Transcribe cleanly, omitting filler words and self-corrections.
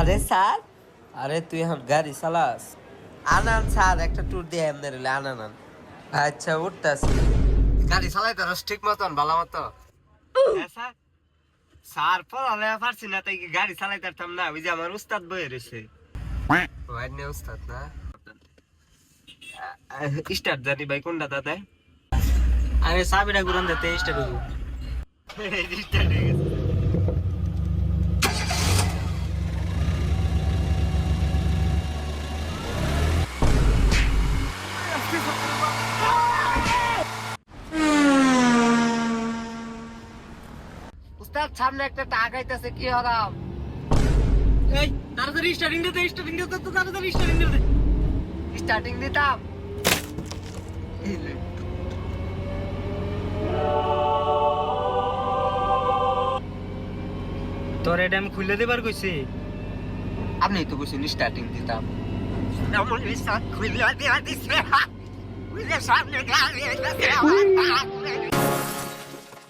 আরে স্যার, আরে তুই এখন গাড়ি চালাস? আনান স্যার, একটা ট্যুর দিয়ে এমনি রেলে আনান। আচ্ছা উঠতাছি। গাড়ি চালাই তো ঠিক মতন ভালো মতো? হ্যাঁ স্যার। স্যার পড়ালে পারছি না, তাই গাড়ি চালাইতে পারতাম না। ওই যে আমার উস্তাদ বয়ে রয়েছে। ওয়াইনে উস্তাদ না? স্টার্ট জানি ভাই কোনটা দাদা? আরে চাবিটা ঘুরান দিতে স্টার্ট হইব। স্টার্ট হয়ে গেছে। উস্তাদ সামনে একটা টাক আইতাছে, কি হরাম? এই তাড়াতাড়ি স্টার্টিং দিতে তো তাড়াতাড়ি স্টার্টিং দিতে। স্টার্টিং দিতাম। তোর এটা আমি খুলে দেবার কইছি। আপনি তো বলছেন স্টার্টিং দিতাম। এমন স্টার্ট খুলে দিয়া দিছে। সামনে গাড়ি আইতাছে।